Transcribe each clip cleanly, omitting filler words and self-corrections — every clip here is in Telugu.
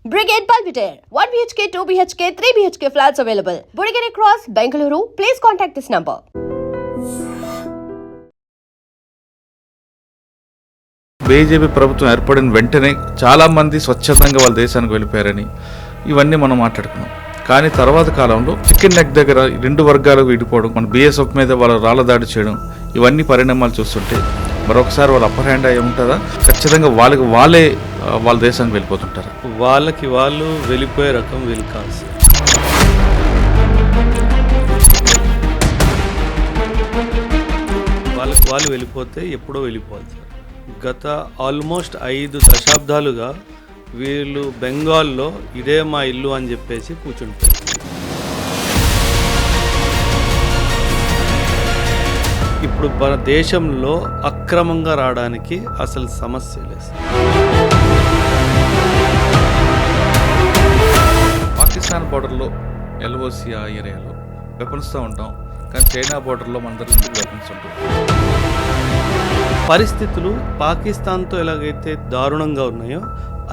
Brigade Belvedere, 1 BHK, 2 BHK, 3 BHK flats available. Burigere Cross, Bengaluru. Please contact this number. BJP ప్రభుత్వం ఏర్పడిన వెంటనే చాలామంది స్వచ్ఛందంగా వాళ్ళ దేశానికి వెళ్ళిపోయారని ఇవన్నీ మనం మాట్లాడుకున్నాం. కానీ తర్వాత కాలంలో చికెన్ నెక్ దగ్గర రెండు వర్గాలకు విడిపోవడం, మన బీఎస్ఎఫ్ మీద వాళ్ళ రాళ్ల దాడి చేయడం, ఇవన్నీ పరిణామాలు చూస్తుంటే మరొకసారి వాళ్ళ అప్పర్ హ్యాండ్ అయ్యి ఉంటుందా? ఖచ్చితంగా వాళ్ళే వాళ్ళ దేశానికి వెళ్ళిపోతుంటారు. వాళ్ళకి వాళ్ళు వెళ్ళిపోయే రకం వీళ్ళు కాదు సార్. వాళ్ళకి వాళ్ళు వెళ్ళిపోతే ఎప్పుడో వెళ్ళిపోవాలి సార్. గత ఆల్మోస్ట్ 5 దశాబ్దాలుగా వీళ్ళు బెంగాల్లో ఇదే మా ఇల్లు అని చెప్పేసి కూర్చుంటారు. ఇప్పుడు మన దేశంలో అక్రమంగా రావడానికి అసలు సమస్య లేదు. పాకిస్తాన్ బార్డర్లో ఎల్ఓసి ఆ ఏరియాలో వెపన్స్తో ఉంటాం, కానీ చైనా బార్డర్లో మన దగ్గర ఎందుకు వెపన్స్ ఉంటాం? పరిస్థితులు పాకిస్తాన్తో ఎలాగైతే దారుణంగా ఉన్నాయో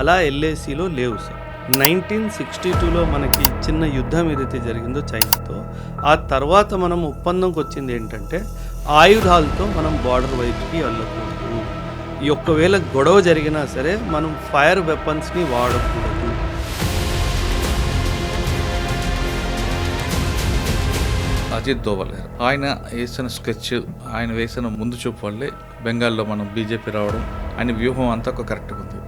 అలా ఎల్ఏసీలో లేవు సార్. 1962లో మనకి చిన్న యుద్ధం ఏదైతే జరిగిందో చైనాతో, ఆ తర్వాత మనం ఒప్పందంకి వచ్చింది ఏంటంటే ఆయుధాలతో మనం బార్డర్ వైపుకి వెళ్ళకూడదు. ఈ ఒక్కవేళ గొడవ జరిగినా సరే మనం ఫైర్ వెపన్స్ని వాడకూడదు. అజిత్ దోవల్ గారు ఆయన వేసిన స్కెచ్, ఆయన వేసిన ముందు చూపు వల్లే బెంగాల్లో మనం బీజేపీ రావడం, ఆయన వ్యూహం అంతా ఒక కరెక్ట్గా ఉంది.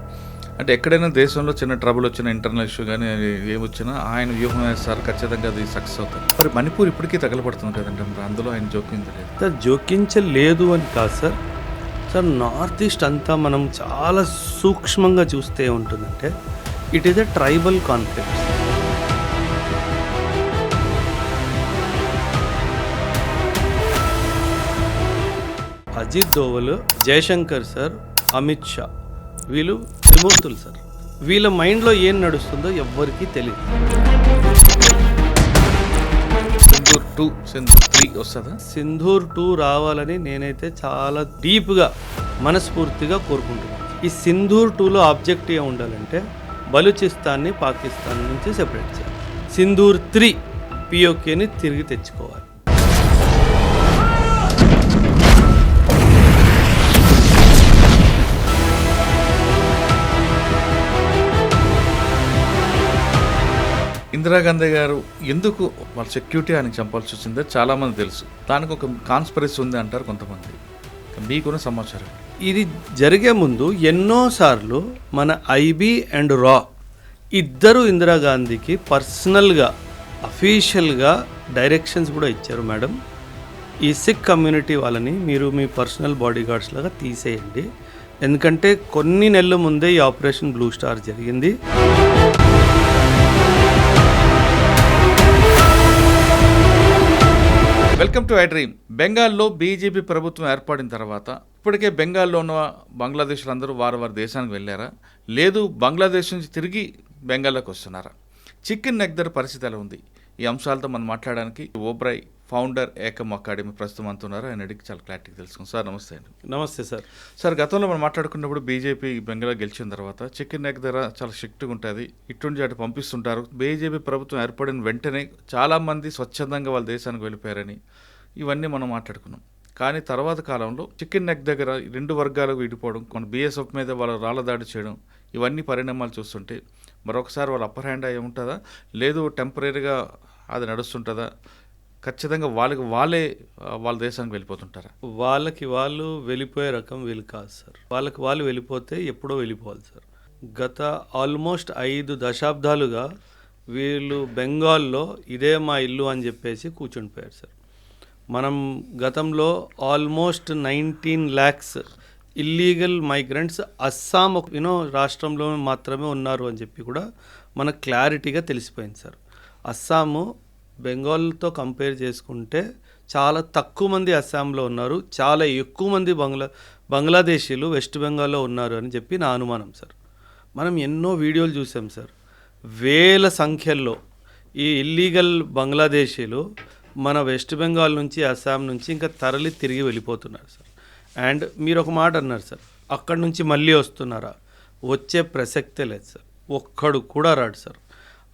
అంటే ఎక్కడైనా దేశంలో చిన్న ట్రబుల్ వచ్చినా, ఇంటర్నల్ ఇష్యూ కానీ ఏమొచ్చినా ఆయన వ్యూహం వేస్తారు, ఖచ్చితంగా అది సక్సెస్ అవుతుంది. మరి మణిపూర్ ఇప్పటికీ తగలబడుతుంది కదండి, మరి అందులో ఆయన జోక్యించలేదు సార్. జోకించలేదు అని కాదు సార్. సార్ నార్త్ ఈస్ట్ అంతా మనం చాలా సూక్ష్మంగా చూస్తే ఉంటుందంటే it is a tribal conflict. Ajit Doval, Jaishankar sir, Amit Shah వీళ్ళు త్రిమూర్తులు సార్. వీళ్ళ మైండ్లో ఏం నడుస్తుందో ఎవ్వరికీ తెలియదు. సింధూర్ 2, సింధూర్ 3 వస్తుందా? సింధూర్ 2 రావాలని నేనైతే చాలా డీప్గా మనస్ఫూర్తిగా కోరుకుంటున్నాను. ఈ సింధూర్ 2లో ఆబ్జెక్ట్ ఏం ఉండాలంటే బలూచిస్తాన్ని పాకిస్తాన్ నుంచి సెపరేట్ చేయాలి. సింధూర్ 3 పిఓకేని తిరిగి తెచ్చుకోవాలి. ఇందిరాగాంధీ గారు ఎందుకు వాళ్ళ సెక్యూరిటీ ఆయనకు చంపాల్సి వచ్చిందో చాలామంది తెలుసు. దానికి ఒక కాన్స్పిరసీ ఉంది అంటారు కొంతమంది. మీకున్న సమాచారం ఇది జరిగే ముందు ఎన్నోసార్లు మన ఐబీ అండ్ రా ఇద్దరు ఇందిరాగాంధీకి పర్సనల్గా అఫీషియల్గా డైరెక్షన్స్ కూడా ఇచ్చారు. మేడం, ఈ సిక్ కమ్యూనిటీ వాళ్ళని మీరు మీ పర్సనల్ బాడీ గార్డ్స్ లాగా తీసేయండి, ఎందుకంటే కొన్ని నెలల ముందే ఈ ఆపరేషన్ బ్లూ స్టార్ జరిగింది. Welcome to I dream. బెంగాల్లో బీజేపీ ప్రభుత్వం ఏర్పడిన తర్వాత ఇప్పటికే బెంగాల్లో ఉన్న బంగ్లాదేశ్లు అందరూ వారి దేశానికి వెళ్ళారా, లేదు బంగ్లాదేశ్ నుంచి తిరిగి బెంగాల్లోకి వస్తున్నారా? చికెన్ నెక్ ధర పరిస్థితి ఎలా ఉంది? ఈ అంశాలతో మనం మాట్లాడడానికి ఓబ్రాయ్ ఫౌండర్ ఏకమ్ అకాడమీ ప్రస్తుతం అంటున్నారు. ఆయన అడిగి చాలా క్లారిటీ తెలుసుకుంది. సార్ నమస్తే అండి. నమస్తే సార్. సార్, గతంలో మనం మాట్లాడుకున్నప్పుడు బీజేపీ బెంగాల్లో గెలిచిన తర్వాత చికెన్ నెక్ ధర చాలా స్ట్రిక్ట్గా ఉంటుంది, ఇటువంటి అటు పంపిస్తుంటారు. బీజేపీ ప్రభుత్వం ఏర్పడిన వెంటనే చాలామంది స్వచ్ఛందంగా వాళ్ళ దేశానికి వెళ్ళిపోయారని ఇవన్నీ మనం మాట్లాడుకున్నాం. కానీ తర్వాత కాలంలో చికెన్ నెక్ దగ్గర రెండు వర్గాలకు విడిపోవడం, మన బీఎస్ఎఫ్ మీద వాళ్ళ రాళ్ల దాడి చేయడం, ఇవన్నీ పరిణామాలు చూస్తుంటే మరొకసారి వాళ్ళ అప్పర్ హ్యాండ్ అయ్యి ఉంటుందా, లేదు టెంపరీగా అది నడుస్తుంటుందా? ఖచ్చితంగా వాళ్ళే వాళ్ళ దేశానికి వెళ్ళిపోతుంటారా? వాళ్ళకి వాళ్ళు వెళ్ళిపోయే రకం వీళ్ళు కాదు సార్. వాళ్ళకి వాళ్ళు వెళ్ళిపోతే ఎప్పుడో వెళ్ళిపోవాలి సార్. గత ఆల్మోస్ట్ 5 దశాబ్దాలుగా వీళ్ళు బెంగాల్లో ఇదే మా ఇల్లు అని చెప్పేసి కూర్చుండిపోయారు సార్. మనం గతంలో almost 19 lakhs illegal migrants Assam రాష్ట్రంలో మాత్రమే ఉన్నారు అని చెప్పి కూడా మనకు క్లారిటీగా తెలిసిపోయింది సార్. అస్సాము బెంగాల్తో కంపేర్ చేసుకుంటే చాలా తక్కువ మంది అస్సాంలో ఉన్నారు, చాలా ఎక్కువ మంది బంగ్లాదేశీలు వెస్ట్ బెంగాల్లో ఉన్నారు అని చెప్పి నా అనుమానం సార్. మనం ఎన్నో వీడియోలు చూసాం సార్. వేల సంఖ్యల్లో ఈ ఇల్లీగల్ బంగ్లాదేశీలు మన వెస్ట్ బెంగాల్ నుంచి, అస్సాం నుంచి ఇంకా తరలి తిరిగి వెళ్ళిపోతున్నారు సార్. అండ్ మీరు ఒక మాట అన్నారు సార్, అక్కడి నుంచి మళ్ళీ వస్తున్నారా? వచ్చే ప్రసక్తే లేదు సార్. ఒక్కడు కూడా రాడు సార్.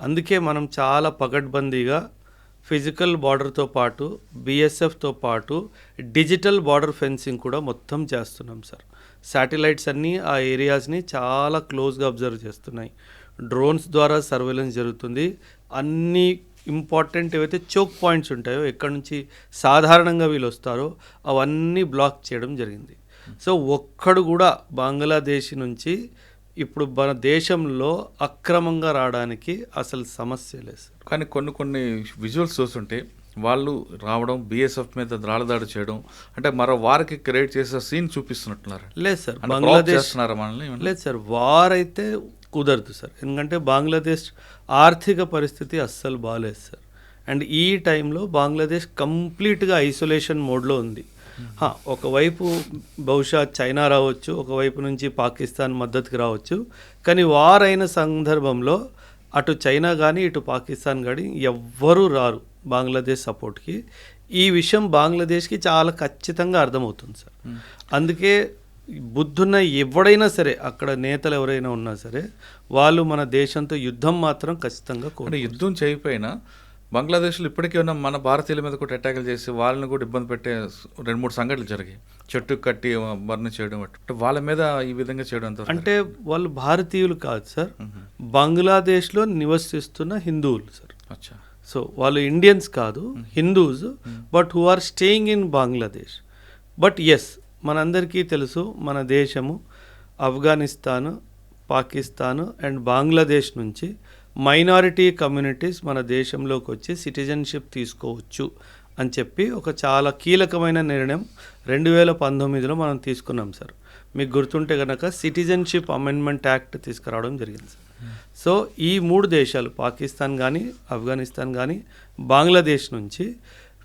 అందుకే మనం చాలా పకడ్బందీగా ఫిజికల్ బార్డర్తో పాటు బిఎస్ఎఫ్తో పాటు డిజిటల్ బార్డర్ ఫెన్సింగ్ కూడా మొత్తం చేస్తున్నాం సార్. శాటిలైట్స్ అన్నీ ఆ ఏరియాస్ని చాలా క్లోజ్గా అబ్జర్వ్ చేస్తున్నాయి. డ్రోన్స్ ద్వారా సర్వేలెన్స్ జరుగుతుంది. అన్ని ఇంపార్టెంట్ ఏవైతే చోక్ పాయింట్స్ ఉంటాయో, ఎక్కడి నుంచి సాధారణంగా వీళ్ళు వస్తారో అవన్నీ బ్లాక్ చేయడం జరిగింది. సో ఒక్కడు కూడా బంగ్లాదేశ్ నుంచి ఇప్పుడు మన దేశంలో అక్రమంగా రావడానికి అసలు సమస్య లేదు సార్. కానీ కొన్ని విజువల్స్ చూస్తుంటే వాళ్ళు రావడం, బిఎస్ఎఫ్ మీద రాళ్ళదాడి చేయడం, అంటే మరో వారికి క్రియేట్ చేసే సీన్ చూపిస్తున్నట్టున్నారు. లేదు సార్, అంటే బంగ్లాదేశ్ చేస్తున్నారా మనల్ని? లేదు సార్, వారైతే కుదరదు సార్. ఎందుకంటే బంగ్లాదేశ్ ఆర్థిక పరిస్థితి అస్సలు బాగాలేదు సార్. అండ్ ఈ టైంలో బంగ్లాదేశ్ కంప్లీట్గా ఐసోలేషన్ మోడ్లో ఉంది. ఒకవైపు బహుశా చైనా రావచ్చు, ఒకవైపు నుంచి పాకిస్తాన్ మద్దతుకి రావచ్చు. కానీ వార్ అయిన సందర్భంలో అటు చైనా కానీ ఇటు పాకిస్తాన్ కానీ ఎవ్వరూ రారు బంగ్లాదేశ్ సపోర్ట్కి. ఈ విషయం బంగ్లాదేశ్కి చాలా ఖచ్చితంగా అర్థమవుతుంది సార్. అందుకే బుద్ధున్న ఎవడైనా సరే, అక్కడ నేతలు ఎవరైనా ఉన్నా సరే, వాళ్ళు మన దేశంతో యుద్ధం మాత్రం ఖచ్చితంగా అంటే యుద్ధం చేయకపోయినా బంగ్లాదేశ్లో ఇప్పటికే ఉన్న మన భారతీయుల మీద కూడా అటాకులు చేసి వాళ్ళని కూడా ఇబ్బంది పెట్టే 2-3 సంఘటనలు జరిగాయి. చెట్టు కట్టి బర్న్ చేయడం, అంటే వాళ్ళ మీద ఈ విధంగా చేయడం అంత అంటే వాళ్ళు భారతీయులు కాదు సార్, బంగ్లాదేశ్లో నివసిస్తున్న హిందువులు సార్. అచ్చా. సో వాళ్ళు ఇండియన్స్ కాదు, Hindus, but who are staying in Bangladesh. But yes, మనందరికీ తెలుసు మన దేశము ఆఫ్ఘనిస్తాన్, పాకిస్తాన్ అండ్ బంగ్లాదేశ్ నుంచి మైనారిటీ కమ్యూనిటీస్ మన దేశంలోకి వచ్చి సిటిజన్షిప్ తీసుకోవచ్చు అని చెప్పి ఒక చాలా కీలకమైన నిర్ణయం 2019లో మనం తీసుకున్నాం సార్. మీకు గుర్తుంటే కనుక సిటిజన్షిప్ అమెండ్మెంట్ యాక్ట్ తీసుకురావడం జరిగింది సార్. సో ఈ 3 దేశాలు, పాకిస్తాన్ కానీ, ఆఫ్ఘనిస్తాన్ కానీ, బంగ్లాదేశ్ నుంచి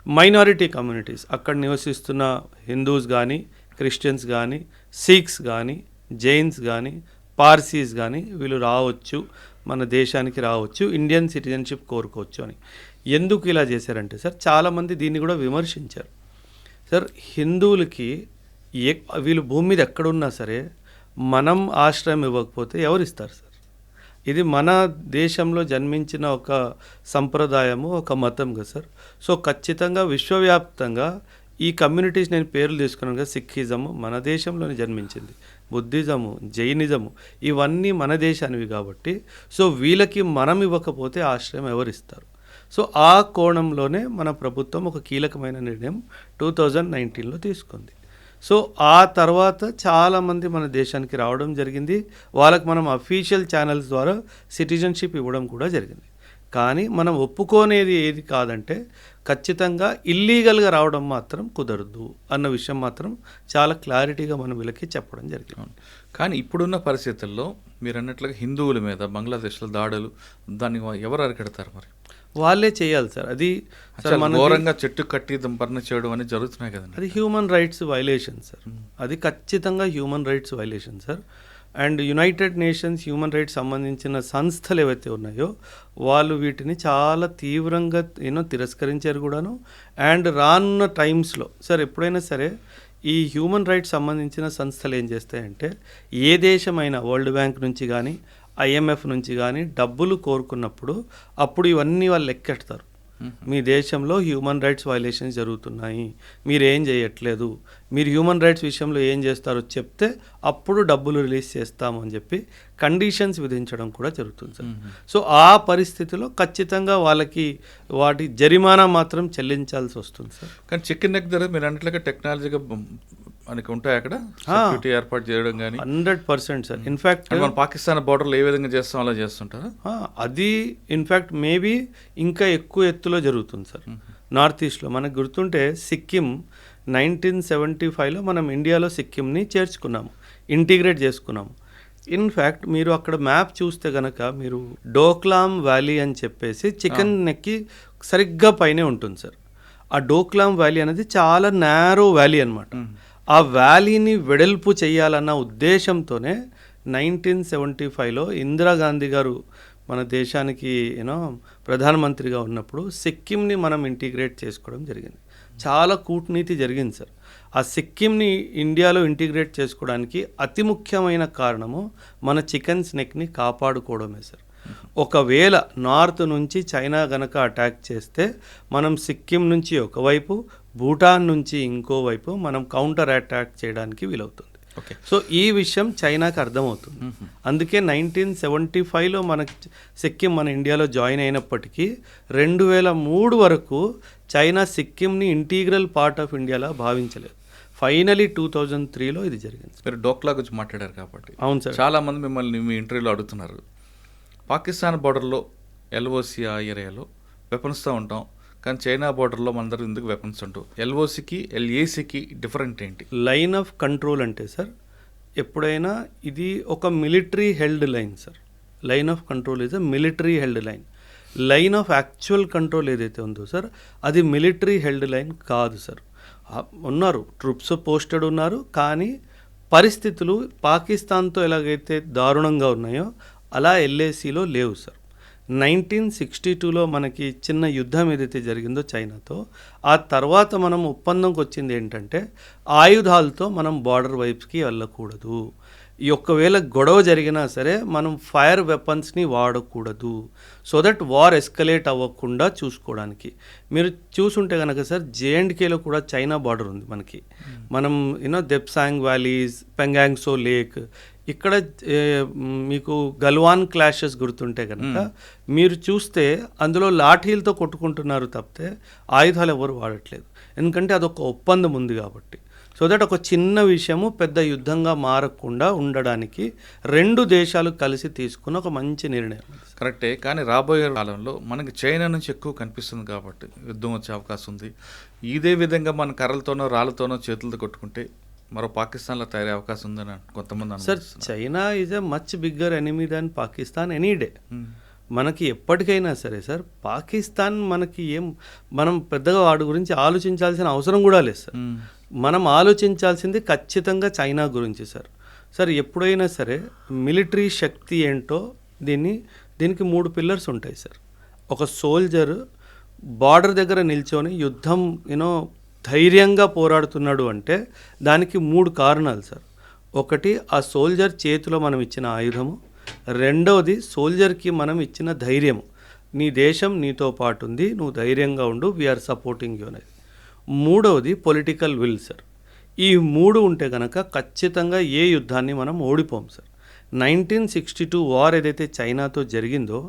మైనారిటీ కమ్యూనిటీస్, అక్కడ నివసిస్తున్న హిందూస్ కానీ, క్రిస్టియన్స్ కానీ, సిఖ్స్ కానీ, జైన్స్ కానీ, పార్సీస్ కానీ వీళ్ళు రావచ్చు, మన దేశానికి రావచ్చు, ఇండియన్ సిటిజన్షిప్ కోరుకోవచ్చు అని. ఎందుకు ఇలా చేశారంటే సార్, చాలామంది దీన్ని కూడా విమర్శించారు సార్. హిందువులకి వీళ్ళు భూమి మీద ఎక్కడున్నా సరే మనం ఆశ్రయం ఇవ్వకపోతే ఎవరు ఇస్తారు సార్? ఇది మన దేశంలో జన్మించిన ఒక సంప్రదాయము, ఒక మతం కదా సార్. సో ఖచ్చితంగా విశ్వవ్యాప్తంగా ఈ కమ్యూనిటీస్, నేను పేర్లు తీసుకున్నాను కదా, సిక్కిజము మన దేశంలోనే జన్మించింది, బుద్ధిజము, జైనిజము ఇవన్నీ మన దేశానివి కాబట్టి, సో వీళ్ళకి మనం ఇవ్వకపోతే ఆశ్రయం ఎవరిస్తారు? సో ఆ కోణంలోనే మన ప్రభుత్వం ఒక కీలకమైన నిర్ణయం 2019లో తీసుకుంది. సో ఆ తర్వాత చాలామంది మన దేశానికి రావడం జరిగింది. వాళ్ళకి మనం అఫీషియల్ ఛానల్స్ ద్వారా సిటిజన్షిప్ ఇవ్వడం కూడా జరిగింది. కానీ మనం ఒప్పుకోనేది ఏది కాదంటే, ఖచ్చితంగా ఇల్లీగల్గా రావడం మాత్రం కుదరదు అన్న విషయం మాత్రం చాలా క్లారిటీగా మనం వీళ్ళకి చెప్పడం జరిగింది. కానీ ఇప్పుడున్న పరిస్థితుల్లో మీరు అన్నట్లుగా హిందువుల మీద బంగ్లాదేశ్లో దాడులు, దాన్ని ఎవరు అరికడతారు? మరి వాళ్ళే చేయాలి సార్. అది ఘోరంగా చెట్టు కట్టి దంపర్ణ చేయడం అనేది జరుగుతున్నాయి కదండి. అది హ్యూమన్ రైట్స్ వైలేషన్ సార్. అది ఖచ్చితంగా human rights violation sir. And United nations human rights సంబంధించిన సంస్థలు ఏవైతే ఉన్నాయో వాళ్ళు వీటిని చాలా తీవ్రంగా తిరస్కరించారు కూడాను. అండ్ రానున్న టైమ్స్లో సార్, ఎప్పుడైనా సరే ఈ హ్యూమన్ రైట్స్ సంబంధించిన సంస్థలు ఏం చేస్తాయంటే, ఏ దేశమైనా వరల్డ్ బ్యాంక్ నుంచి కానీ, IMF నుంచి కానీ డబ్బులు కోరుకున్నప్పుడు అప్పుడు ఇవన్నీ వాళ్ళు లెక్కెడతారు. మీ దేశంలో హ్యూమన్ రైట్స్ వైలేషన్స్ జరుగుతున్నాయి, మీరు ఏం చేయట్లేదు, మీరు హ్యూమన్ రైట్స్ విషయంలో ఏం చేస్తారో చెప్తే అప్పుడు డబ్బులు రిలీజ్ చేస్తాము అని చెప్పి కండిషన్స్ విధించడం కూడా జరుగుతుంది సార్. సో ఆ పరిస్థితిలో ఖచ్చితంగా వాళ్ళకి వాటి జరిమానా మాత్రం చెల్లించాల్సి వస్తుంది సార్. కానీ చికెన్ నెక్ దగ్గర మీరు అన్నట్లుగా టెక్నాలజీగా మనకి ఉంటాయి అక్కడ సెక్యూరిటీ ఏర్పాటు చేయడం కానీ 100% సార్. ఇన్ఫ్యాక్ట్ మన పాకిస్తాన్ బార్డర్లో ఏ విధంగా చేస్తాం అలా చేస్తుంటారా? అది ఇన్ఫ్యాక్ట్ మేబీ ఇంకా ఎక్కువ ఎత్తులో జరుగుతుంది సార్. నార్త్ ఈస్ట్లో మనకు గుర్తుంటే సిక్కిం 1975లో మనం ఇండియాలో సిక్కింని చేర్చుకున్నాము, ఇంటిగ్రేట్ చేసుకున్నాము. ఇన్ఫ్యాక్ట్ మీరు అక్కడ మ్యాప్ చూస్తే కనుక మీరు డోక్లాం వ్యాలీ అని చెప్పేసి చికెన్ నెక్కి సరిగ్గా పైనే ఉంటుంది సార్. ఆ డోక్లాం వ్యాలీ అనేది చాలా నేరో వ్యాలీ అనమాట. ఆ వ్యాలీని వెడల్పు చేయాలన్న ఉద్దేశంతోనే 1975లో ఇందిరాగాంధీ గారు మన దేశానికి ప్రధానమంత్రిగా ఉన్నప్పుడు సిక్కింని మనం ఇంటిగ్రేట్ చేసుకోవడం జరిగింది. చాలా కూటనీతి జరిగింది సార్. ఆ సిక్కింని ఇండియాలో ఇంటిగ్రేట్ చేసుకోవడానికి అతి ముఖ్యమైన కారణము మన చికెన్ స్నెక్ని కాపాడుకోవడమే సార్. ఒకవేళ నార్త్ నుంచి చైనా గనక అటాక్ చేస్తే మనం సిక్కిం నుంచి ఒకవైపు, భూటాన్ నుంచి ఇంకోవైపు మనం కౌంటర్ అటాక్ చేయడానికి వీలవుతుంది. ఓకే. సో ఈ విషయం చైనాకి అర్థమవుతుంది. అందుకే 1975లో మనకి సిక్కిం మన ఇండియాలో జాయిన్ అయినప్పటికీ 2003 వరకు చైనా సిక్కింని ఇంటీగ్రల్ పార్ట్ ఆఫ్ ఇండియాలా భావించలేదు. ఫైనలీ 2003లో ఇది జరిగింది. మీరు డోక్లా గురించి మాట్లాడారు కాబట్టి అవును సార్. చాలా మంది మిమ్మల్ని మీ ఇంటర్వ్యూలో అడుగుతున్నారు, పాకిస్తాన్ బార్డర్లో ఎల్ఓసి ఆ ఏరియాలో వెపన్స్తో ఉంటాం, కానీ చైనా బార్డర్లో మనందరూ ఎందుకు వెపన్స్ ఉంటాం? ఎల్ఓసికి ఎల్ఏసికి డిఫరెంట్ ఏంటి? లైన్ ఆఫ్ కంట్రోల్ అంటే సార్, ఎప్పుడైనా ఇది ఒక military held line sir. Line of control is a military held line. Line of actual control ఏదైతే ఉందో సార్, అది మిలిటరీ హెల్డ్ లైన్ కాదు సార్. ఉన్నారు, ట్రూప్స్ పోస్టెడ్ ఉన్నారు, కానీ పరిస్థితులు పాకిస్తాన్తో ఎలాగైతే దారుణంగా ఉన్నాయో అలా ఎల్ఏసీలో లేవు సార్. 1962లో మనకి చిన్న యుద్ధం ఏదైతే జరిగిందో చైనాతో, ఆ తర్వాత మనం ఒప్పందంకి వచ్చింది ఏంటంటే ఆయుధాలతో మనం బార్డర్ వైపుకి వెళ్ళకూడదు. ఈ ఒక్కవేళ గొడవ జరిగినా సరే మనం ఫైర్ వెపన్స్ని వాడకూడదు, సో దట్ వార్ ఎస్కలేట్ అవ్వకుండా చూసుకోవడానికి. మీరు చూసుంటే కనుక సార్, జేఎండ్కేలో కూడా చైనా బార్డర్ ఉంది మనకి. మనం దెప్సాంగ్ వ్యాలీస్, పెంగాంగ్సో లేక్, ఇక్కడ మీకు గల్వాన్ క్లాషెస్ గుర్తుంటే కనుక మీరు చూస్తే అందులో లాఠీలతో కొట్టుకుంటున్నారు తప్పితే ఆయుధాలు ఎవరు వాడట్లేదు. ఎందుకంటే అదొక ఒప్పందం ఉంది కాబట్టి. సో దట్ ఒక చిన్న విషయము పెద్ద యుద్ధంగా మారకుండా ఉండడానికి రెండు దేశాలు కలిసి తీసుకున్న ఒక మంచి నిర్ణయం. కరెక్టే, కానీ రాబోయే కాలంలో మనకి చైనా నుంచి ఎక్కువ కనిపిస్తుంది కాబట్టి యుద్ధం వచ్చే అవకాశం ఉంది. ఇదే విధంగా మన కర్రలతోనో రాళ్ళతోనో చేతులతో కొట్టుకుంటే మరో పాకిస్తాన్లో తయారయ్యే అవకాశం ఉందని కొంతమంది sir. China is a much bigger enemy than Pakistan any day. మనకి ఎప్పటికైనా సరే సార్, పాకిస్తాన్ మనకి మనం పెద్దగా వాడి గురించి ఆలోచించాల్సిన అవసరం కూడా లేదు సార్. మనం ఆలోచించాల్సింది ఖచ్చితంగా చైనా గురించి సార్. సార్ ఎప్పుడైనా సరే మిలిటరీ శక్తి ఏంటో దీనికి 3 పిల్లర్స్ ఉంటాయి సార్. ఒక సోల్జర్ బార్డర్ దగ్గర నిల్చొని యుద్ధం ధైర్యంగా పోరాడుతున్నాడు అంటే దానికి 3 కారణాలు సార్. ఒకటి, ఆ సోల్జర్ చేతిలో మనం ఇచ్చిన ఆయుధము. రెండవది, సోల్జర్కి మనం ఇచ్చిన ధైర్యము. నీ దేశం నీతో పాటు ఉంది, నువ్వు ధైర్యంగా ఉండు, వీఆర్ సపోర్టింగ్ యూ అనేది. మూడవది పొలిటికల్ విల్ సార్. ఈ 3 ఉంటే కనుక ఖచ్చితంగా ఏ యుద్ధాన్ని మనం ఓడిపోం సార్. 1962 వార్ ఏదైతే చైనాతో జరిగిందో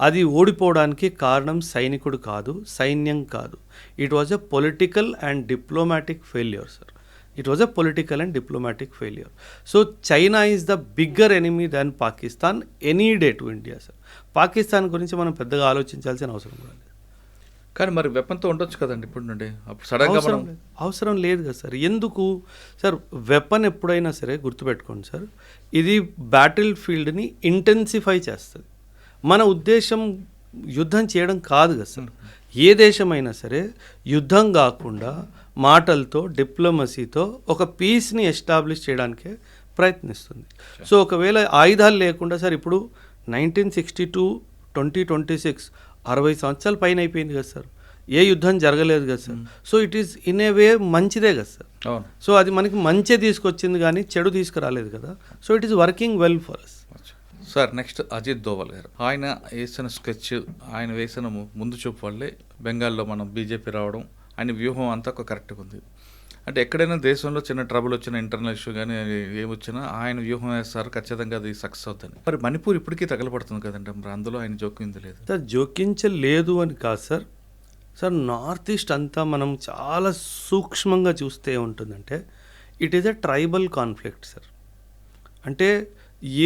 అది ఓడిపోవడానికి కారణం సైనికుడు కాదు, సైన్యం కాదు. It was a political and diplomatic failure sir. It was a political and diplomatic failure. So China is the bigger enemy than Pakistan any day to India sir. Pakistan గురించి మనం పెద్దగా ఆలోచించాల్సిన అవసరం కూడా లేదు. కానీ మరి వెపన్తో ఉండొచ్చు కదండి ఇప్పుడు నుండి, అప్పుడు సడన్గా అవసరం లేదు కదా సార్. ఎందుకు సార్? వెపన్ ఎప్పుడైనా సరే గుర్తుపెట్టుకోండి సార్, ఇది బ్యాటిల్ ఫీల్డ్ని ఇంటెన్సిఫై చేస్తుంది. మన ఉద్దేశం యుద్ధం చేయడం కాదు కదా సార్. ఏ దేశమైనా సరే యుద్ధం కాకుండా మాటలతో, డిప్లొమసీతో ఒక పీస్ని ఎస్టాబ్లిష్ చేయడానికే ప్రయత్నిస్తుంది. సో ఒకవేళ ఆయుధాలు లేకుండా సార్, ఇప్పుడు 1962 2026 60 సంవత్సరాల పైన అయిపోయింది కదా సార్, ఏ యుద్ధం జరగలేదు కదా sir. So it is in a way మంచిదే కదా సార్. సో అది మనకి మంచి తీసుకొచ్చింది కానీ చెడు తీసుకురాలేదు కదా. So it is working well for us. Sir next Ajit Doval garu, ఆయన వేసిన స్కెచ్, ఆయన వేసిన ముందు చూపు వల్లే బెంగాల్లో మనం బీజేపీ రావడం, ఆయన వ్యూహం అంతా ఒక కరెక్ట్గా ఉంది. అంటే ఎక్కడైనా దేశంలో చిన్న ట్రబుల్ వచ్చినా, ఇంటర్నల్ ఇష్యూ కానీ ఏమొచ్చినా ఆయన వ్యూహం వేస్తారు, ఖచ్చితంగా అది సక్సెస్ అవుతుంది. మరి మణిపూర్ ఇప్పటికీ తగలబడుతుంది కదండి, మరి అందులో ఆయన జోక్యం లేదు సార్. జోకించలేదు అని కాదు సార్. సార్ నార్త్ ఈస్ట్ అంతా మనం చాలా సూక్ష్మంగా చూస్తే ఏముంటుందంటే it is a tribal conflict sir. అంటే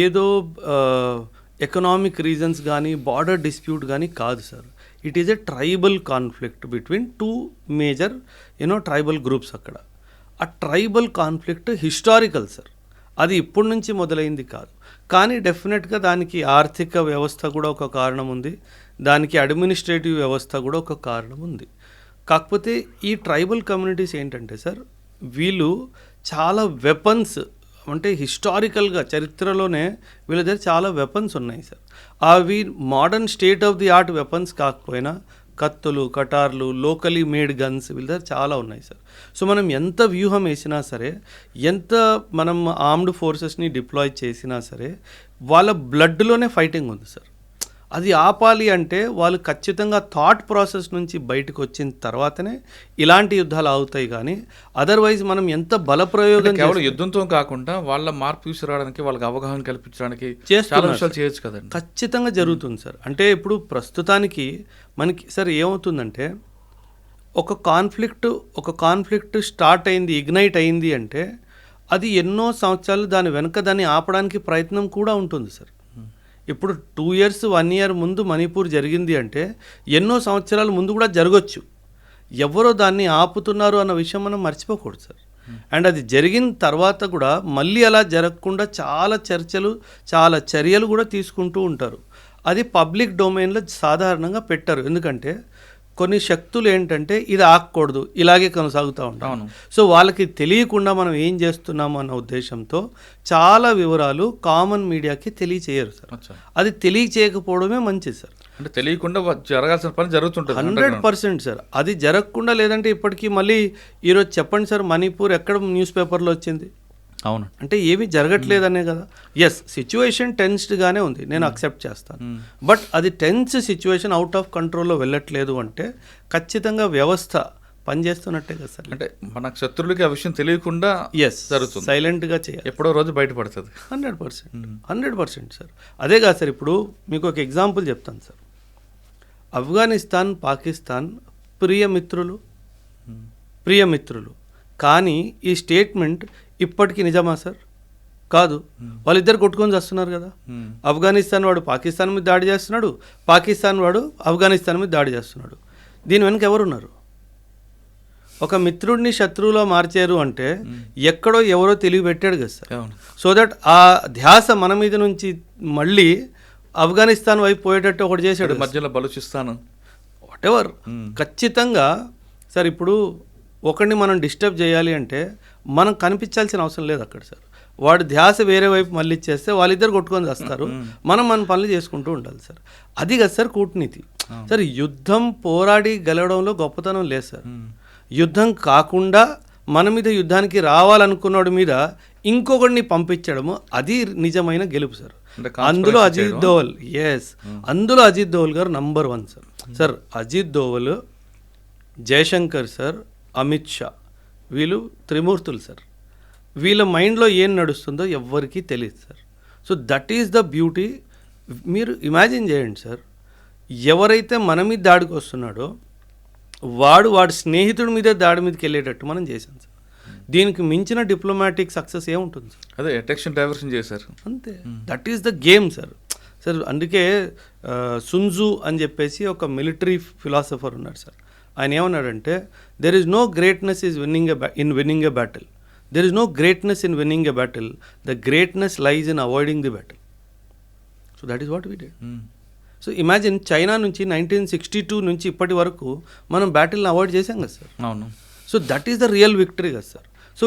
ఏదో ఎకనామిక్ రీజన్స్ కానీ బార్డర్ డిస్ప్యూట్ కానీ కాదు sir. It is a tribal conflict between 2 major tribal groups. అక్కడ ఆ ట్రైబల్ కాన్ఫ్లిక్ట్ హిస్టారికల్ సార్. అది ఇప్పటి నుంచి మొదలైంది కాదు. కానీ డెఫినెట్గా దానికి ఆర్థిక వ్యవస్థ కూడా ఒక కారణం ఉంది, దానికి అడ్మినిస్ట్రేటివ్ వ్యవస్థ కూడా ఒక కారణం ఉంది. కాకపోతే ఈ ట్రైబల్ కమ్యూనిటీస్ ఏంటంటే సార్, వీళ్ళు చాలా వెపన్స్, అంటే హిస్టారికల్గా చరిత్రలోనే వీళ్ళ దగ్గర చాలా వెపన్స్ ఉన్నాయి సార్. అవి modern state of the art weapons కాకపోయినా కత్తులు, కటార్లు, లోకలీ మేడ్ గన్స్ వీళ్ళ దగ్గర చాలా ఉన్నాయి సార్. సో మనం ఎంత వ్యూహం వేసినా సరే, ఎంత మనం ఆర్మ్డ్ ఫోర్సెస్ని డిప్లాయ్ చేసినా సరే, వాళ్ళ బ్లడ్లోనే ఫైటింగ్ ఉంది సార్. అది ఆపాలి అంటే వాళ్ళు ఖచ్చితంగా థాట్ ప్రాసెస్ నుంచి బయటకు వచ్చిన తర్వాతనే ఇలాంటి యుద్ధాలు అవుతాయి. కానీ అదర్వైజ్ మనం ఎంత బలప్రయోగం కేవలం యుద్ధంతో కాకుండా వాళ్ళ మార్పు తీసుకురావడానికి, వాళ్ళకి అవగాహన కల్పించడానికి చాలా చేస్తున్నారు విషయాలు చేయొచ్చు కదండి. ఖచ్చితంగా జరుగుతుంది సార్. అంటే ఇప్పుడు ప్రస్తుతానికి మనకి సార్ ఏమవుతుందంటే, ఒక కాన్ఫ్లిక్ట్ స్టార్ట్ అయింది, ఇగ్నైట్ అయింది అంటే అది ఎన్నో సంవత్సరాలు దాని వెనుక దాన్ని ఆపడానికి ప్రయత్నం కూడా ఉంటుంది సార్. ఇప్పుడు 2 years 1 year ముందు మణిపూర్ జరిగింది అంటే ఎన్నో సంవత్సరాల ముందు కూడా జరగచ్చు. ఎవరో దాన్ని ఆపుతున్నారు అన్న విషయం మనం మర్చిపోకూడదు సార్. అండ్ అది జరిగిన తర్వాత కూడా మళ్ళీ అలా జరగకుండా చాలా చర్చలు, చాలా చర్యలు కూడా తీసుకుంటూ ఉంటారు. అది పబ్లిక్ డొమైన్లో సాధారణంగా పెట్టారు. ఎందుకంటే కొన్ని శక్తులు ఏంటంటే ఇది ఆగకూడదు, ఇలాగే కొనసాగుతూ ఉంటాం. సో వాళ్ళకి తెలియకుండా మనం ఏం చేస్తున్నాము అన్న ఉద్దేశంతో చాలా వివరాలు కామన్ మీడియాకి తెలియచేయరు సార్. అది తెలియచేయకపోవడమే మంచిది సార్. అంటే తెలియకుండా జరగాల్సిన పని జరుగుతుంటుంది 100% సార్. అది జరగకుండా లేదంటే ఇప్పటికీ మళ్ళీ ఈరోజు చెప్పండి సార్, మణిపూర్ ఎక్కడ న్యూస్ పేపర్లో వచ్చింది? అవును. అంటే ఏమీ జరగట్లేదనే కదా. ఎస్, సిచ్యువేషన్ టెన్స్డ్గానే ఉంది, నేను అక్సెప్ట్ చేస్తాను. బట్ అది టెన్స్ సిచ్యువేషన్ అవుట్ ఆఫ్ కంట్రోల్లో వెళ్ళట్లేదు అంటే ఖచ్చితంగా వ్యవస్థ పనిచేస్తున్నట్టే కదా సార్. అంటే మన శత్రువులకి ఆ విషయం తెలియకుండా జరుగుతుంది, సైలెంట్గా చేయాలి, ఎప్పుడో రోజు బయటపడుతుంది. 100% సార్. అదే కాదు సార్, ఇప్పుడు మీకు ఒక ఎగ్జాంపుల్ చెప్తాను సార్. ఆఫ్ఘనిస్తాన్, పాకిస్తాన్ ప్రియమిత్రులు కానీ ఈ స్టేట్మెంట్ ఇప్పటికీ నిజమా సార్? కాదు. వాళ్ళిద్దరు కొట్టుకొని చేస్తున్నారు కదా. ఆఫ్ఘనిస్తాన్ వాడు పాకిస్తాన్ మీద దాడి చేస్తున్నాడు, పాకిస్తాన్ వాడు ఆఫ్ఘనిస్తాన్ మీద దాడి చేస్తున్నాడు. దీని వెనక ఎవరున్నారు? ఒక మిత్రుడిని శత్రువులో మార్చారు అంటే ఎక్కడో ఎవరో తెలివి పెట్టాడు కదా సార్. సో దట్ ఆ ధ్యాస మన మీద నుంచి మళ్ళీ ఆఫ్ఘనిస్తాన్ వైపు పోయేటట్టు ఒకటి చేశాడు, మధ్యలో బలూచిస్తాన్ వాట్ ఎవర్. ఖచ్చితంగా సార్, ఇప్పుడు ఒకరిని మనం డిస్టర్బ్ చేయాలి అంటే మనం కనిపించాల్సిన అవసరం లేదు అక్కడ సార్. వాడు ధ్యాస వేరే వైపు మళ్ళీ ఇచ్చేస్తే వాళ్ళిద్దరు కొట్టుకొని వస్తారు, మనం మన పనులు చేసుకుంటూ ఉండాలి సార్. అది కదా సార్ కూటనీతి సార్. యుద్ధం పోరాడి గెలవడంలో గొప్పతనం లేదు సార్. యుద్ధం కాకుండా మన మీద యుద్ధానికి రావాలనుకున్నోడి మీద ఇంకొకడిని పంపించడము అది నిజమైన గెలుపు సార్. అందులో అజిత్ దోవల్, అందులో Ajit Doval garu number 1 sir. Sir Ajit Doval, Jaishankar sir, Amit Shah, వీళ్ళు త్రిమూర్తులు సార్. వీళ్ళ మైండ్లో ఏం నడుస్తుందో ఎవ్వరికీ తెలియదు sir. So that is the beauty. మీరు ఇమాజిన్ చేయండి సార్, ఎవరైతే మన మీద దాడికి వస్తున్నాడో వాడి స్నేహితుడి మీదే దాడి మీదకి వెళ్ళేటట్టు మనం చేశాం సార్. దీనికి మించిన డిప్లొమాటిక్ సక్సెస్ ఏముంటుంది సార్? అదే అటెన్షన్ డైవర్షన్ చేశారు అంతే. That is the game sir. Sir అందుకే సున్జు అని చెప్పేసి ఒక మిలిటరీ ఫిలాసఫర్ ఉన్నాడు సార్. ఆయన ఏమన్నాడంటే, there is no greatness in winning a battle, there is no greatness in winning a battle, the greatness lies in avoiding the battle. So that is what we did. So imagine, China నుంచి 1962 నుంచి ఇప్పటి వరకు మనం బ్యాటిల్ని అవాయిడ్ చేసాం కదా సార్. అవును. So that is the real victory కదా సార్. సో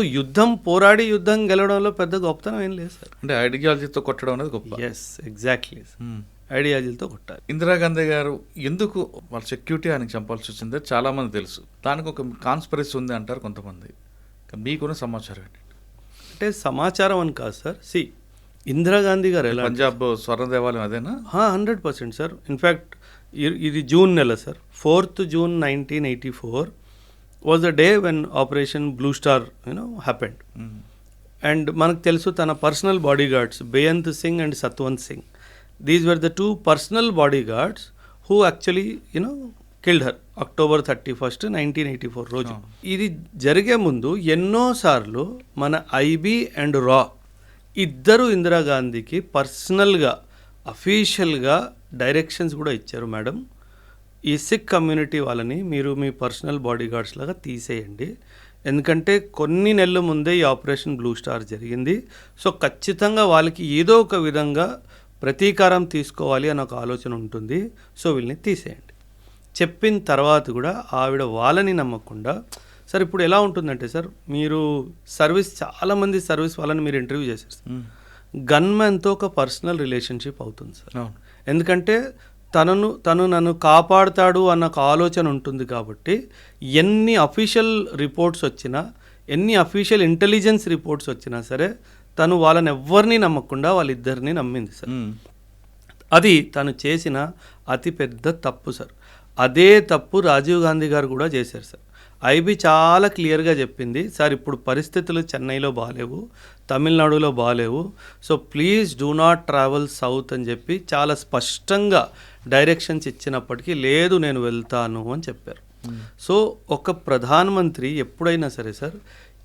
పోరాడి యుద్ధం గెలవడంలో పెద్ద గొప్పతనం ఏం లేదు సార్. అంటే ఐడియాలజీతో కొట్టడం అనేది గొప్ప. ఎగ్జాక్ట్లీ ఐడియాలజీతో కొట్టాలి. ఇందిరాగాంధీ గారు ఎందుకు వాళ్ళ సెక్యూరిటీ ఆయనకి చంపాల్సి వచ్చిందో చాలామంది తెలుసు. దానికి ఒక కాన్స్పిరసీ ఉంది అంటారు కొంతమంది. మీకున్న సమాచారం ఏంటి? అంటే సమాచారం అని కాదు సార్. ఇందిరాగాంధీ గారు ఎలా, పంజాబ్ స్వర్ణ దేవాలయం అదేనా? 100% సార్. ఇన్ఫ్యాక్ట్ ఇది జూన్ నెల sir. 4th June 1984 was the day when Operation Blue Star happened. And మనకు తెలుసు తన personal bodyguards Beant Singh and Satwant Singh, these were the 2 personal bodyguards who actually killed her October 31st, 1984 రోజు. ఇది జరిగే ముందు ఎన్నోసార్లు మన ఐబీ అండ్ రా ఇద్దరు ఇందిరాగాంధీకి పర్సనల్గా అఫీషియల్గా డైరెక్షన్స్ కూడా ఇచ్చారు. మేడం, ఈ సిక్ కమ్యూనిటీ వాళ్ళని మీరు మీ పర్సనల్ బాడీ గార్డ్స్ లాగా తీసేయండి, ఎందుకంటే కొన్ని నెలల ముందే ఈ ఆపరేషన్ బ్లూ స్టార్ జరిగింది. సో ఖచ్చితంగా వాళ్ళకి ఏదో ఒక విధంగా ప్రతీకారం తీసుకోవాలి అని ఒక ఆలోచన ఉంటుంది. సో వీళ్ళని తీసేయండి చెప్పిన తర్వాత కూడా ఆవిడ వాళ్ళని నమ్మకుండా, సార్ ఇప్పుడు ఎలా ఉంటుందంటే సార్, మీరు చాలామంది సర్వీస్ వాళ్ళని మీరు ఇంటర్వ్యూ చేశారు సార్, గన్మ్యాన్తో ఒక పర్సనల్ రిలేషన్షిప్ అవుతుంది సార్. ఎందుకంటే తను నన్ను కాపాడుతాడు అన్న ఒక ఆలోచన ఉంటుంది కాబట్టి ఎన్ని అఫీషియల్ రిపోర్ట్స్ వచ్చినా, ఎన్ని అఫీషియల్ ఇంటెలిజెన్స్ రిపోర్ట్స్ వచ్చినా సరే తను వాళ్ళని ఎవ్వరిని నమ్మకుండా వాళ్ళిద్దరిని నమ్మింది సార్. అది తను చేసిన అతి పెద్ద తప్పు సార్. అదే తప్పు రాజీవ్ గాంధీ గారు కూడా చేశారు సార్. ఐబీ చాలా క్లియర్గా చెప్పింది, సార్ ఇప్పుడు పరిస్థితులు చెన్నైలో బాగాలేవు, తమిళనాడులో బాగాలేవు, so please do not travel south అని చెప్పి చాలా స్పష్టంగా డైరెక్షన్స్ ఇచ్చినప్పటికీ లేదు నేను వెళ్తాను అని చెప్పారు. సో ఒక ప్రధానమంత్రి ఎప్పుడైనా సరే సార్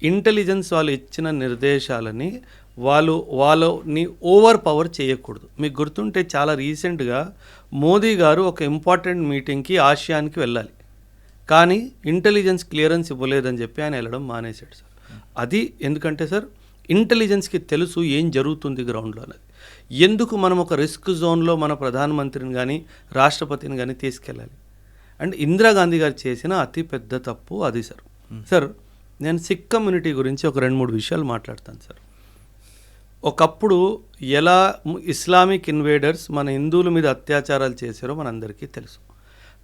ఇంటెలిజెన్స్ వాళ్ళు ఇచ్చిన నిర్దేశాలని వాళ్ళని ఓవర్ పవర్ చేయకూడదు. మీకు గుర్తుంటే చాలా రీసెంట్గా మోదీ గారు ఒక ఇంపార్టెంట్ మీటింగ్కి ఆసియాన్కి వెళ్ళాలి, కానీ ఇంటెలిజెన్స్ క్లియరెన్స్ ఇవ్వలేదని చెప్పి ఆయన వెళ్ళడం మానేశాడు సార్. అది ఎందుకంటే సార్ ఇంటెలిజెన్స్కి తెలుసు ఏం జరుగుతుంది గ్రౌండ్లో అనేది. ఎందుకు మనం ఒక రిస్క్ జోన్లో మన ప్రధానమంత్రిని కానీ రాష్ట్రపతిని కానీ తీసుకెళ్ళాలి? అండ్ ఇందిరాగాంధీ గారు చేసిన అతి పెద్ద తప్పు అది సార్. సార్ నేను సిక్ కమ్యూనిటీ గురించి ఒక 2-3 విషయాలు మాట్లాడతాను సార్. ఒకప్పుడు ఎలా ఇస్లామిక్ ఇన్వేడర్స్ మన హిందువుల మీద అత్యాచారాలు చేశారో మనందరికీ తెలుసు.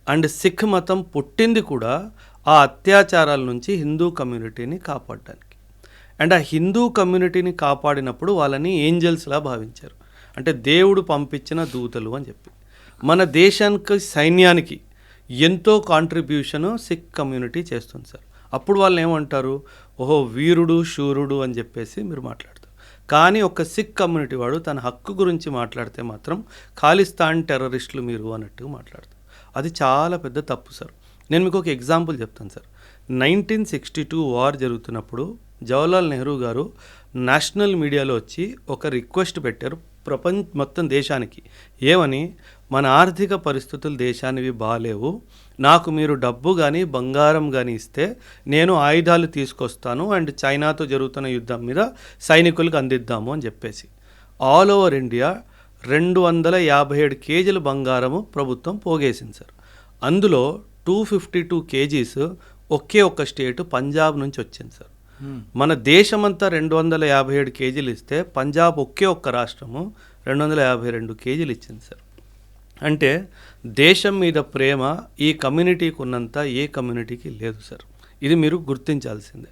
అండ్ సిక్ మతం పుట్టింది కూడా ఆ అత్యాచారాల నుంచి హిందూ కమ్యూనిటీని కాపాడడానికి. అండ్ ఆ హిందూ కమ్యూనిటీని కాపాడినప్పుడు వాళ్ళని ఏంజల్స్లా భావించారు, అంటే దేవుడు పంపించిన దూతలు అని చెప్పి. మన దేశానికి సైన్యానికి ఎంతో కాంట్రిబ్యూషను సిక్ కమ్యూనిటీ చేస్తుంది సార్. అప్పుడు వాళ్ళు ఏమంటారు, ఓహో వీరుడు శూరుడు అని చెప్పేసి మీరు మాట్లాడతారు. కానీ ఒక సిక్ కమ్యూనిటీ వాడు తన హక్కు గురించి మాట్లాడితే మాత్రం ఖాళిస్తాన్ టెర్రరిస్టులు మీరు అన్నట్టుగా మాట్లాడతారు. అది చాలా పెద్ద తప్పు సార్. నేను మీకు ఒక ఎగ్జాంపుల్ చెప్తాను సార్. 1962 వార్ జరుగుతున్నప్పుడు జవహర్లాల్ నెహ్రూ గారు నేషనల్ మీడియాలో వచ్చి ఒక రిక్వెస్ట్ పెట్టారు మొత్తం దేశానికి. ఏమని, మన ఆర్థిక పరిస్థితులు దేశానివి బాగాలేవు, నాకు మీరు డబ్బు కానీ బంగారం కానీ ఇస్తే నేను ఆయుధాలు తీసుకొస్తాను అండ్ చైనాతో జరుగుతున్న యుద్ధం మీద సైనికులకు అందిద్దాము అని చెప్పేసి. ఆల్ ఓవర్ ఇండియా 257 కేజీల బంగారము ప్రభుత్వం పోగేసింది సార్. అందులో 252 కేజీస్ ఒకే ఒక్క స్టేటు పంజాబ్ నుంచి వచ్చింది సార్. మన దేశమంతా 257 కేజీలు ఇస్తే పంజాబ్ ఒకే ఒక్క రాష్ట్రము 252 కేజీలు ఇచ్చింది సార్. అంటే దేశం మీద ప్రేమ ఈ కమ్యూనిటీకి ఉన్నంత ఏ కమ్యూనిటీకి లేదు సార్. ఇది మీరు గుర్తించాల్సిందే.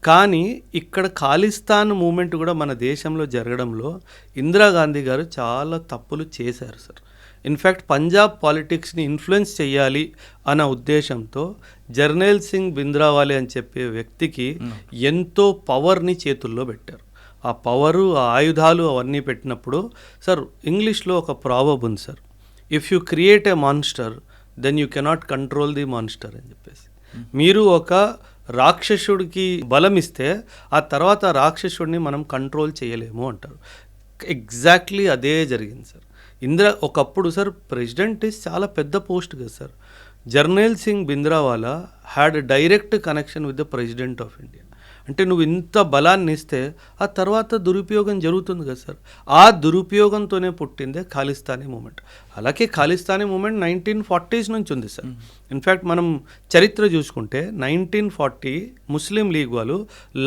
కానీ ఇక్కడ ఖాళిస్తాన్ మూమెంట్ కూడా మన దేశంలో జరగడంలో ఇందిరాగాంధీ గారు చాలా తప్పులు చేశారు సార్. ఇన్ఫ్యాక్ట్ పంజాబ్ పాలిటిక్స్ని ఇన్ఫ్లుయెన్స్ చేయాలి అన్న ఉద్దేశంతో జర్నైల్ సింగ్ భింద్రావాలే అని చెప్పే వ్యక్తికి ఎంతో పవర్ని చేతుల్లో పెట్టారు. ఆ పవరు, ఆ ఆయుధాలు అవన్నీ పెట్టినప్పుడు సార్ ఇంగ్లీష్లో ఒక ప్రావర్బ్ ఉంది sir, if you create a monster then you cannot control the monster అని చెప్పేసి. మీరు ఒక రాక్షసుడికి బలం ఇస్తే ఆ తర్వాత రాక్షసుడిని మనం కంట్రోల్ చేయలేము అంటారు. ఎగ్జాక్ట్లీ అదే జరిగింది సార్. ఒకప్పుడు సార్ ప్రెసిడెంట్ చాలా పెద్ద పోస్ట్ కదా sir. Jarnail Singh Bhindranwale had direct connection with the president of India. అంటే నువ్వు ఇంత బలాన్ని ఇస్తే ఆ తర్వాత దురుపయోగం జరుగుతుంది కదా సార్. ఆ దురుపయోగంతోనే పుట్టిందే ఖాళిస్తానీ మూమెంట్. అలాగే ఖాళిస్తానీ మూమెంట్ 1940s నుంచి ఉంది సార్. ఇన్ఫ్యాక్ట్ మనం చరిత్ర చూసుకుంటే 1940 ముస్లిం లీగ్ వాళ్ళు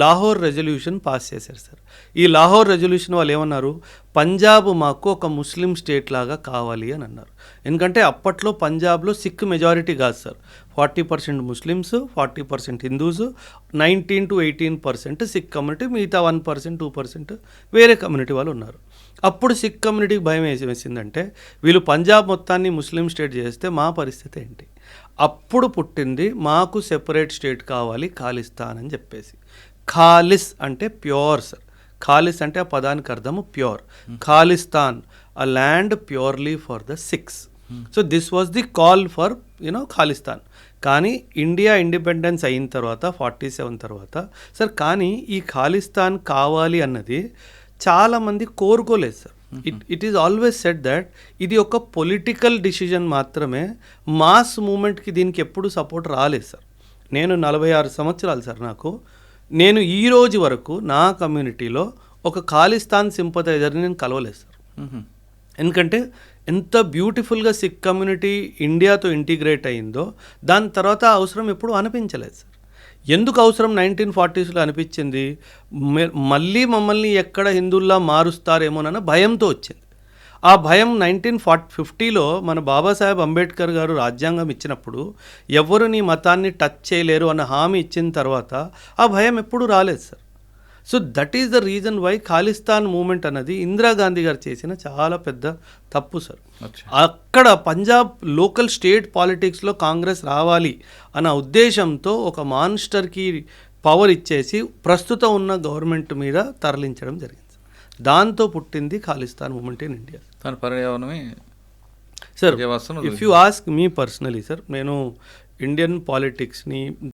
లాహోర్ రెజల్యూషన్ పాస్ చేశారు సార్. ఈ లాహోర్ రెజల్యూషన్ వాళ్ళు ఏమన్నారు, పంజాబ్ మాకు ఒక ముస్లిం స్టేట్ లాగా కావాలి అని అన్నారు. ఎందుకంటే అప్పట్లో పంజాబ్లో సిక్ మెజారిటీ కాదు sir, 40% Muslims, 40% Hindus, 19 to 18% Sikh community, మిగతా 1%, 2% వేరే కమ్యూనిటీ వాళ్ళు ఉన్నారు. అప్పుడు సిక్ కమ్యూనిటీకి భయం వేసిందంటే వీళ్ళు పంజాబ్ మొత్తాన్ని ముస్లిం స్టేట్ చేస్తే మా పరిస్థితి ఏంటి. అప్పుడు పుట్టింది మాకు సెపరేట్ స్టేట్ కావాలి ఖాళిస్తాన్ అని చెప్పేసి. ఖాలిస్ అంటే ప్యూర్ సార్. ఖాలిస్ అంటే ఆ పదానికి అర్థము pure. Khalistan, a land purely for the six. So this was the call for Khalistan. కానీ ఇండియా ఇండిపెండెన్స్ అయిన తర్వాత 47 తర్వాత సార్, కానీ ఈ ఖాళిస్తాన్ కావాలి అన్నది చాలామంది కోరుకోలేదు sir. It is always said that ఇది ఒక పొలిటికల్ డిసిజన్ మాత్రమే, మాస్ మూమెంట్కి దీనికి ఎప్పుడు సపోర్ట్ రాలేదు సార్. నేను 46 సంవత్సరాలు సార్ నాకు. నేను ఈ రోజు వరకు నా కమ్యూనిటీలో ఒక ఖాళిస్తాన్ సింపథైజర్ని నేను కలవలేదు సార్. ఎందుకంటే ఎంత బ్యూటిఫుల్గా సిక్ కమ్యూనిటీ ఇండియాతో ఇంటిగ్రేట్ అయిందో దాని తర్వాత అవసరం ఎప్పుడు అనిపించలేదు సార్. ఎందుకు అవసరం 1940sలో అనిపించింది, మళ్ళీ మమ్మల్ని ఎక్కడ హిందువుల్లా మారుస్తారేమోనన్న భయంతో వచ్చింది. ఆ భయం 1950లో మన బాబాసాహెబ్ అంబేద్కర్ గారు రాజ్యాంగం ఇచ్చినప్పుడు ఎవరు నీ మతాన్ని టచ్ చేయలేరు అన్న హామీ ఇచ్చిన తర్వాత ఆ భయం ఎప్పుడూ రాలేదు sir. So that is the reason why Khalistan movement అన్నది ఇందిరాగాంధీ గారు చేసిన చాలా పెద్ద తప్పు సార్. అక్కడ పంజాబ్ లోకల్ స్టేట్ పాలిటిక్స్లో కాంగ్రెస్ రావాలి అన్న ఉద్దేశంతో ఒక మాన్స్టర్కి పవర్ ఇచ్చేసి ప్రస్తుతం ఉన్న గవర్నమెంట్ మీద తరలించడం జరిగింది. దాంతో పుట్టింది ఖాళిస్తాన్ మూమెంట్ ఇన్ ఇండియా. దాని పర్యావరణమే sir, if you ask me personally sir, నేను ఇండియన్ పాలిటిక్స్ని